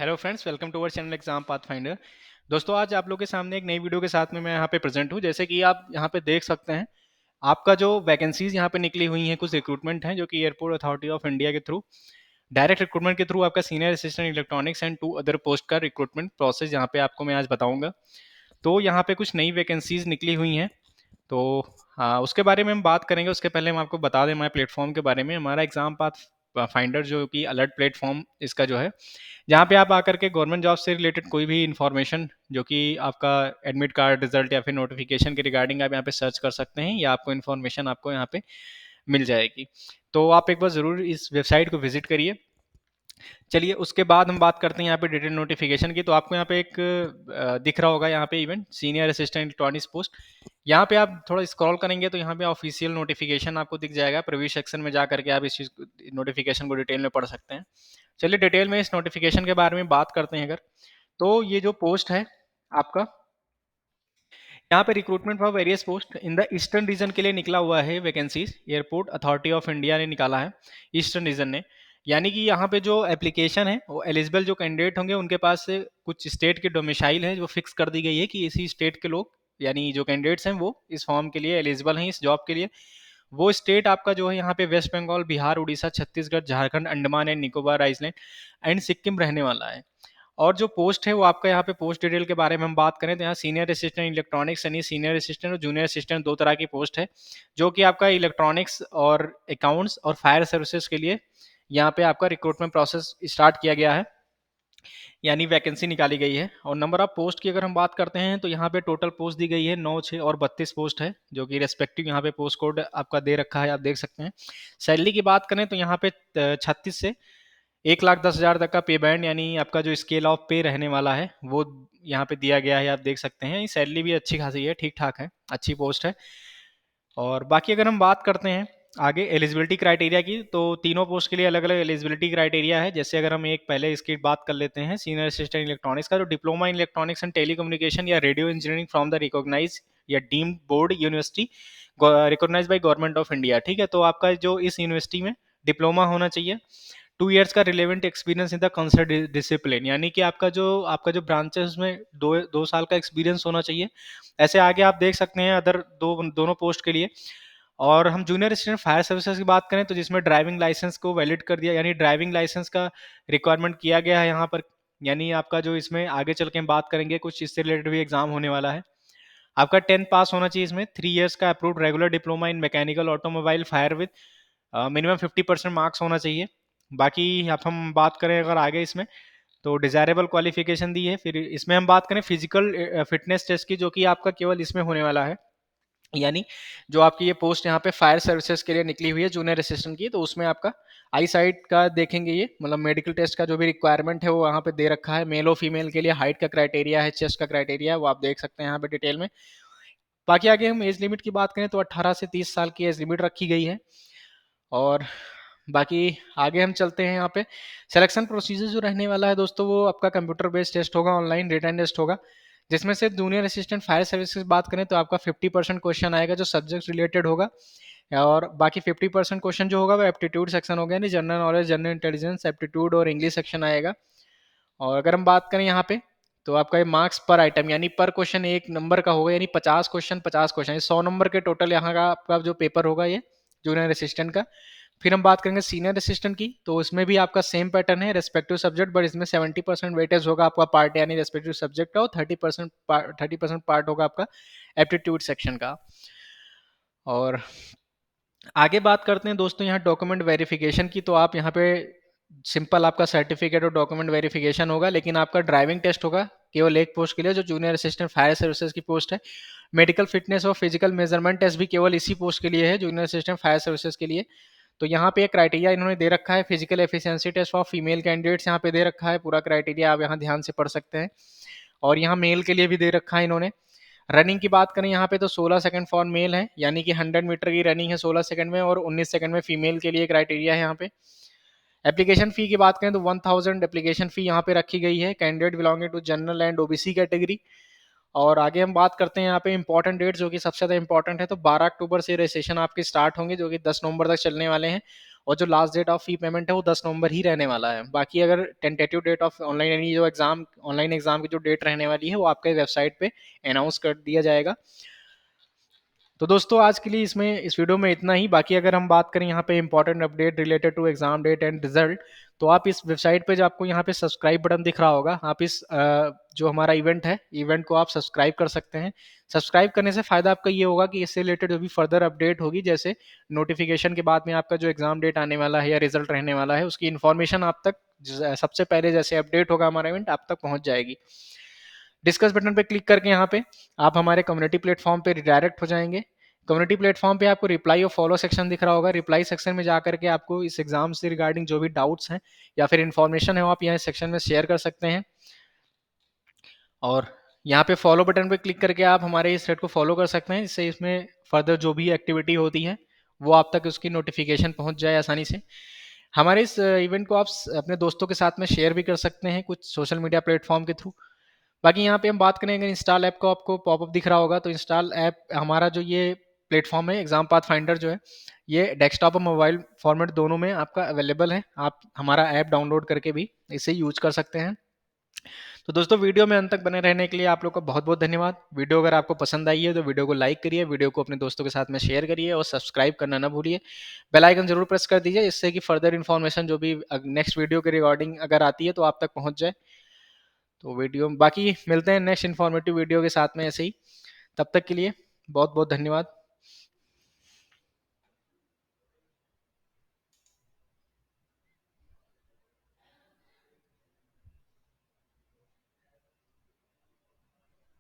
Hello friends, welcome to our channel exam path finder. दोस्तों, आज आप लोगों के सामने एक नई वीडियो के साथ में मैं यहाँ पे प्रेजेंट हूँ। जैसे कि आप यहाँ पे देख सकते हैं, आपका जो वैकेंसीज यहाँ पे निकली हुई हैं, कुछ रिक्रूटमेंट हैं जो कि एयरपोर्ट अथॉरिटी ऑफ इंडिया के थ्रू डायरेक्ट रिक्रूटमेंट के थ्रू आपका senior assistant electronics and two other post का रिक्रूटमेंट प्रोसेस यहाँ पे आपको मैं आज बताऊंगा। तो यहाँ पे कुछ नई वैकेंसीज निकली हुई हैं। तो हाँ, उसके बारे में हम बात करेंगे। उसके पहले हम आपको बता दें हमारे प्लेटफॉर्म के बारे में। हमारा एग्जाम पाथ फाइंडर जो कि अलर्ट प्लेटफॉर्म इसका जो है, जहाँ पे आप आकर के गवर्नमेंट जॉब से रिलेटेड कोई भी इंफॉर्मेशन जो कि आपका एडमिट कार्ड रिजल्ट या फिर नोटिफिकेशन के रिगार्डिंग आप यहाँ पे सर्च कर सकते हैं, या आपको इन्फॉर्मेशन आपको यहाँ पे मिल जाएगी। तो आप एक बार ज़रूर इस वेबसाइट को विजिट करिए। चलिए, उसके बाद हम बात करते हैं यहाँ पे डिटेल नोटिफिकेशन की। तो आपको यहाँ पे एक दिख रहा होगा यहाँ पे event senior assistant electronics post. यहाँ पे आप थोड़ा स्क्रॉल करेंगे तो यहाँ पे ऑफिशियल नोटिफिकेशन आपको दिख जाएगा। प्रीव्यू सेक्शन में जा करके आप इस चीज़ नोटिफिकेशन को डिटेल में पढ़ सकते हैं। चलिए, डिटेल में इस नोटिफिकेशन के बारे में बात करते हैं। अगर तो ये जो पोस्ट है आपका, यहाँ पे recruitment for various post in the eastern region के लिए निकला हुआ है vacancies. Airport authority of India ने निकाला है, ईस्टर्न रीजन ने। यानी कि यहाँ पे जो एप्लीकेशन है, वो एलिजिबल जो कैंडिडेट होंगे उनके पास से कुछ स्टेट के डोमिसाइल है जो फिक्स कर दी गई है कि इसी स्टेट के लोग, यानी जो कैंडिडेट्स हैं वो इस फॉर्म के लिए एलिजिबल हैं, इस जॉब के लिए। वो स्टेट आपका जो है यहाँ पे West Bengal, Bihar, Orissa, Chhattisgarh, Jharkhand, Andaman and Nicobar island and Sikkim रहने वाला है। और जो पोस्ट है वो आपका, यहाँ पे पोस्ट डिटेल के बारे में हम बात करें तो यहाँ सीनियर असिस्टेंट इलेक्ट्रॉनिक्स यानी सीनियर असिस्टेंट और जूनियर असिस्टेंट दो तरह की पोस्ट है, जो कि आपका इलेक्ट्रॉनिक्स और अकाउंट्स और फायर सर्विसेज के लिए यहाँ पे आपका रिक्रूटमेंट प्रोसेस स्टार्ट किया गया है, यानी वैकेंसी निकाली गई है। और नंबर ऑफ पोस्ट की अगर हम बात करते हैं तो यहाँ पे टोटल पोस्ट दी गई है 9, 6 और 32 पोस्ट है, जो कि रेस्पेक्टिव यहाँ पे पोस्ट कोड आपका दे रखा है, आप देख सकते हैं। सैलरी की बात करें तो यहाँ पे 36 से 1,10,000 तक का पे बैंड, यानी आपका जो स्केल ऑफ पे रहने वाला है वो यहाँ पे दिया गया है, आप देख सकते हैं। सैलरी भी अच्छी खासी है, ठीक ठाक है, अच्छी पोस्ट है। और बाकी अगर हम बात करते हैं आगे एलिजिबिलिटी क्राइटेरिया की, तो तीनों पोस्ट के लिए अलग अलग एलिजिबिलिटी क्राइटेरिया है। जैसे अगर हम एक पहले इसकी बात कर लेते हैं सीनियर असिस्टेंट इलेक्ट्रॉनिक्स का, तो diploma in electronics and telecommunication या radio engineering from the recognise या deemed board university recognise by government of India. ठीक है, तो आपका जो इस यूनिवर्सिटी में डिप्लोमा होना चाहिए। 2 ईयर्स का relevant experience in the concern discipline, यानी कि आपका जो ब्रांच है उसमें 2 साल का एक्सपीरियंस होना चाहिए। ऐसे आगे आप देख सकते हैं अदर दोनों पोस्ट के लिए। और हम जूनियर असिस्टेंट फायर सर्विसेज की बात करें तो जिसमें ड्राइविंग लाइसेंस को वैलिड कर दिया, यानी ड्राइविंग लाइसेंस का रिक्वायरमेंट किया गया है यहाँ पर। यानी आपका जो इसमें आगे चल के हम बात करेंगे, कुछ इससे रिलेटेड भी एग्जाम होने वाला है। आपका 10th पास होना चाहिए। इसमें 3 ईयर्स का approved regular diploma in mechanical automobile fire with minimum 50% marks होना चाहिए। बाकी अब हम बात करें अगर आगे इसमें, तो डिजायरेबल क्वालिफिकेशन दी है। फिर इसमें हम बात करें फिजिकल फिटनेस टेस्ट की, जो कि आपका केवल इसमें होने वाला है। यानी जो आपकी ये पोस्ट यहाँ पे फायर सर्विसेज के लिए निकली हुई है जूनियर असिस्टेंट की, तो उसमें आपका आई साइट का देखेंगे, ये मतलब मेडिकल टेस्ट का जो भी रिक्वायरमेंट है वो यहाँ पे दे रखा है। मेल और फीमेल के लिए हाइट का क्राइटेरिया है, चेस्ट का क्राइटेरिया है, वो आप देख सकते हैं यहाँ पे डिटेल में। बाकी आगे हम एज लिमिट की बात करें तो 18 से 30 साल की एज लिमिट रखी गई है। और बाकी आगे हम चलते हैं यहाँ पे। सिलेक्शन प्रोसीजर जो रहने वाला है दोस्तों, वो आपका कंप्यूटर बेस्ड टेस्ट होगा, ऑनलाइन रिटन टेस्ट होगा। जिसमें से जूनियर असिस्टेंट फायर सर्विसेज बात करें तो आपका 50% क्वेश्चन आएगा जो सब्जेक्ट रिलेटेड होगा। और बाकी 50% क्वेश्चन जो होगा वो एप्टीट्यूड सेक्शन हो गया, नहीं general knowledge, general intelligence, aptitude और इंग्लिश सेक्शन आएगा। और अगर हम बात करें यहाँ पे, तो आपका ये मार्क्स पर आइटम यानी पर क्वेश्चन 1 नंबर का होगा, यानी 50 क्वेश्चन 50 क्वेश्चन, 100 नंबर के टोटल यहाँ का आपका जो पेपर होगा ये जूनियर असिस्टेंट का। फिर हम बात करेंगे सीनियर असिस्टेंट की, तो इसमें भी आपका सेम पैटर्न है, रेस्पेक्टिव सब्जेक्ट, बट इसमें 70% वेटेज होगा आपका पार्ट यानी रेस्पेक्टिव सब्जेक्ट का, और 30% पार्ट होगा आपका एप्टीट्यूड सेक्शन का। और आगे बात करते हैं दोस्तों यहाँ डॉक्यूमेंट वेरिफिकेशन की। तो आप यहाँ पे सिंपल आपका सर्टिफिकेट और डॉक्यूमेंट वेरिफिकेशन होगा, लेकिन आपका ड्राइविंग टेस्ट होगा केवल एक पोस्ट के लिए, जो जूनियर असिस्टेंट फायर सर्विसेज की पोस्ट है। मेडिकल फिटनेस और फिजिकल मेजरमेंट टेस्ट भी केवल इसी पोस्ट के लिए है, जूनियर असिस्टेंट फायर सर्विसेज के लिए। तो यहाँ पे एक क्राइटेरिया इन्होंने दे रखा है, physical efficiency test for female candidates यहाँ पे दे रखा है, पूरा क्राइटेरिया आप यहाँ ध्यान से पढ़ सकते हैं। और यहाँ मेल के लिए भी दे रखा है इन्होंने। रनिंग की बात करें यहाँ पे तो 16 सेकंड फॉर मेल है, यानी कि 100 मीटर की रनिंग है 16 सेकंड में, और 19 सेकंड में फीमेल के लिए क्राइटेरिया है यहाँ पे। एप्लीकेशन फी की बात करें तो 1000 एप्लीकेशन फी यहाँ पे रखी गई है, candidate belonging to general and OBC category. और आगे हम बात करते हैं यहाँ पे इंपॉर्टेंट डेट, जो कि सबसे ज़्यादा इंपॉर्टेंट है। तो 12 अक्टूबर से रजिस्ट्रेशन आपके स्टार्ट होंगे, जो कि 10 नवंबर तक चलने वाले हैं। और जो last date of fee payment है वो 10 नवंबर ही रहने वाला है। बाकी अगर टेंटेटिव डेट ऑफ ऑनलाइन यानी जो एग्जाम ऑनलाइन एग्जाम की जो डेट रहने वाली है वो आपके वेबसाइट पे अनाउंस कर दिया जाएगा। तो दोस्तों आज के लिए इसमें इस वीडियो में इतना ही। बाकी अगर हम बात करें यहाँ पे important update related to exam date and result, तो आप इस वेबसाइट पे जो आपको यहाँ पे सब्सक्राइब बटन दिख रहा होगा, आप इस जो हमारा इवेंट है इवेंट को आप सब्सक्राइब कर सकते हैं। सब्सक्राइब करने से फायदा आपका ये होगा कि इससे रिलेटेड जो भी फर्दर अपडेट होगी, जैसे नोटिफिकेशन के बाद में आपका जो एग्जाम डेट आने वाला है या रिजल्ट रहने वाला है, उसकी इन्फॉर्मेशन आप तक सबसे पहले जैसे अपडेट होगा हमारा इवेंट आप तक पहुंच जाएगी। डिस्कस बटन पे क्लिक करके यहाँ पे आप हमारे कम्युनिटी प्लेटफॉर्म पे रिडायरेक्ट हो जाएंगे। कम्युनिटी प्लेटफॉर्म पे आपको रिप्लाई और फॉलो सेक्शन दिख रहा होगा। रिप्लाई सेक्शन में जाकर के आपको इस एग्जाम से रिगार्डिंग जो भी डाउट्स हैं या फिर इन्फॉर्मेशन है वो आप यहाँ सेक्शन में शेयर कर सकते हैं। और यहाँ पे फॉलो बटन पे क्लिक करके आप हमारे इस थ्रेड को फॉलो कर सकते हैं, जिससे इसमें फर्दर जो भी एक्टिविटी होती है वो आप तक उसकी नोटिफिकेशन पहुंच जाए आसानी से। हमारे इस इवेंट को आप अपने दोस्तों के साथ में शेयर भी कर सकते हैं कुछ सोशल मीडिया प्लेटफॉर्म के थ्रू। बाकी यहाँ पे हम बात करें, अगर इंस्टॉल ऐप को आपको पॉपअप दिख रहा होगा, तो इंस्टॉल ऐप हमारा जो ये प्लेटफॉर्म है एग्जाम पाथ फाइंडर जो है, ये डेस्कटॉप और मोबाइल फॉर्मेट दोनों में आपका अवेलेबल है। आप हमारा ऐप डाउनलोड करके भी इसे यूज कर सकते हैं। तो दोस्तों वीडियो में अंत तक बने रहने के लिए आप लोग का बहुत बहुत धन्यवाद। वीडियो अगर आपको पसंद आई है तो वीडियो को लाइक करिए, वीडियो को अपने दोस्तों के साथ में शेयर करिए और सब्सक्राइब करना ना भूलिए। बेल आइकन जरूर प्रेस कर दीजिए, इससे कि फर्दर इन्फॉर्मेशन जो भी नेक्स्ट वीडियो के रिगार्डिंग अगर आती है तो आप तक पहुंच जाए। तो वीडियो बाकी मिलते हैं नेक्स्ट इन्फॉर्मेटिव वीडियो के साथ में ऐसे ही। तब तक के लिए बहुत बहुत धन्यवाद।